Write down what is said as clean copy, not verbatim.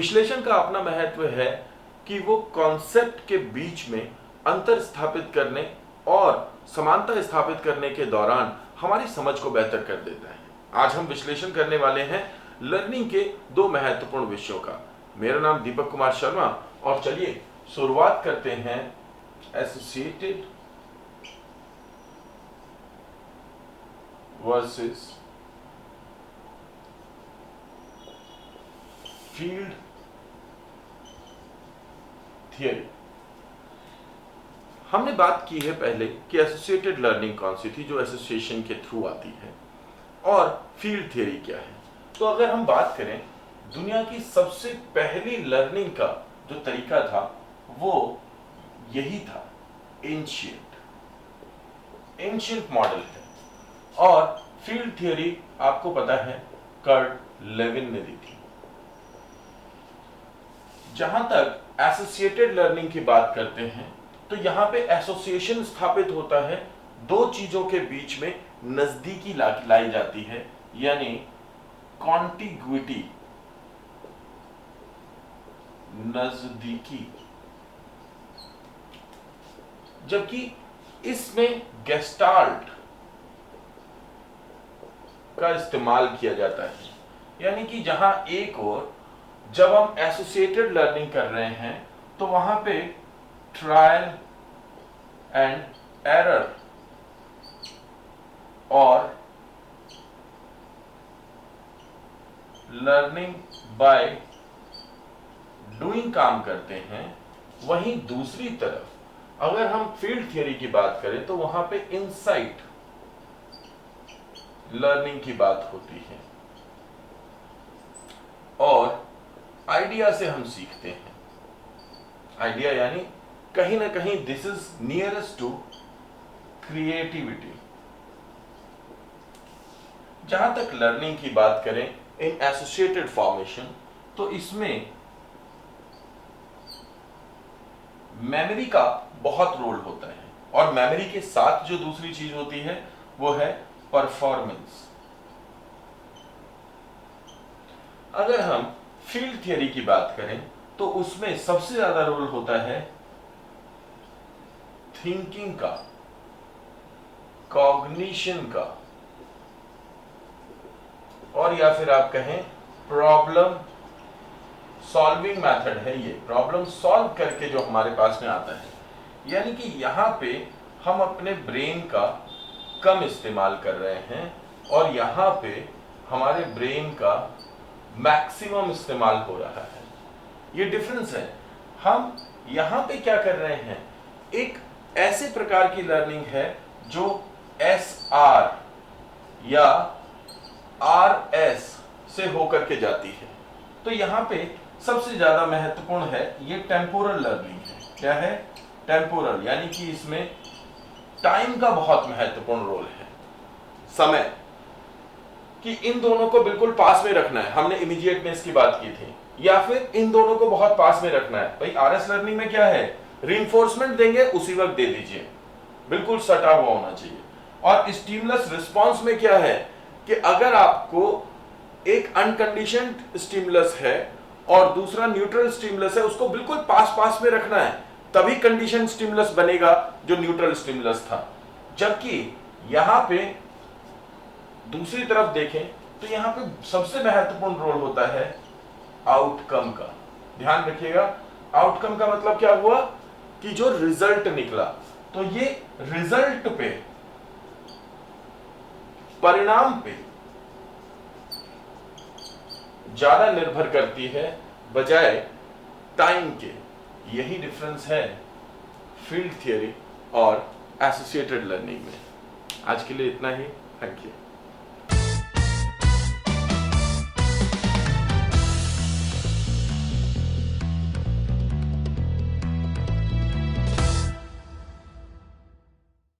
विश्लेषण का अपना महत्व है कि वो कॉन्सेप्ट के बीच में अंतर स्थापित करने और समानता स्थापित करने के दौरान हमारी समझ को बेहतर कर देता है। आज हम विश्लेषण करने वाले हैं लर्निंग के दो महत्वपूर्ण विषयों का। मेरा नाम दीपक कुमार शर्मा और चलिए शुरुआत करते हैं एसोसिएटेड वर्सेस फील्ड थियरी। हमने बात की है पहले कि एसोसिएटेड लर्निंग कौन सी थी, जो एसोसिएशन के थ्रू आती है, और फील्ड थियरी क्या है। तो अगर हम बात करें दुनिया की सबसे पहली लर्निंग का जो तरीका था वो यही था, एंशिएंट मॉडल है। और फील्ड थियरी आपको पता है कर्ट लेविन ने दी थी। जहां तक एसोसिएटेड लर्निंग की बात करते हैं तो यहां पे एसोसिएशन स्थापित होता है, दो चीजों के बीच में नजदीकी लाई जाती है, यानी कॉन्टिग्विटी, नजदीकी। जबकि इसमें गेस्टाल्ट का इस्तेमाल किया जाता है, यानी कि जहां एक और जब हम एसोसिएटेड लर्निंग कर रहे हैं तो वहां पे ट्रायल एंड एरर और लर्निंग बाय डूइंग काम करते हैं। वहीं दूसरी तरफ अगर हम फील्ड थियरी की बात करें तो वहां पे इनसाइट लर्निंग की बात होती है और आइडिया से हम सीखते हैं। आइडिया यानी कहीं ना कहीं this is nearest to creativity. जहां तक लर्निंग की बात करें इन एसोसिएटेड फॉर्मेशन, तो इसमें मेमोरी का बहुत रोल होता है और मेमोरी के साथ जो दूसरी चीज होती है वो है परफॉर्मेंस। अगर हम फील्ड थियरी की बात करें तो उसमें सबसे ज्यादा रोल होता है थिंकिंग का, कॉग्निशन का, और या फिर आप कहें प्रॉब्लम सॉल्विंग मेथड है। ये प्रॉब्लम सॉल्व करके जो हमारे पास में आता है, यानी कि यहां पे हम अपने ब्रेन का कम इस्तेमाल कर रहे हैं और यहां पे हमारे ब्रेन का मैक्सिमम इस्तेमाल हो रहा है। ये डिफरेंस है। हम यहां पे क्या कर रहे हैं, एक ऐसे प्रकार की लर्निंग है जो SR या RS से होकर के जाती है। तो यहां पे सबसे ज्यादा महत्वपूर्ण है ये टेम्पोरल लर्निंग है। क्या है? टेम्पोरल, यानी कि इसमें टाइम का बहुत महत्वपूर्ण रोल है। समय कि इन दोनों को बिल्कुल पास में रखना है, हमने इमीडिएटनेस की बात की थी, या फिर इन दोनों को बहुत पास में रखना है। भाई RS लर्निंग में क्या है, रीइंफोर्समेंट देंगे उसी वक्त दे दीजिए, बिल्कुल सटा हुआ होना चाहिए। और स्टिमुलस रिस्पांस में क्या है कि अगर आपको एक अनकंडीशनड स्टिमुलस है और दूसरा न्यूट्रल स्टिमुलस है, उसको बिल्कुल पास पास में रखना है, तभी कंडीशन स्टिमुलस बनेगा जो न्यूट्रल स्टिमुलस था। जबकि यहां पे दूसरी तरफ देखें तो यहां पे सबसे महत्वपूर्ण रोल होता है आउटकम का। ध्यान रखिएगा, आउटकम का मतलब क्या हुआ कि जो रिजल्ट निकला, तो ये रिजल्ट पे, परिणाम पे ज्यादा निर्भर करती है बजाय टाइम के। यही डिफरेंस है फील्ड थियरी और एसोसिएटेड लर्निंग में। आज के लिए इतना ही। Thank you.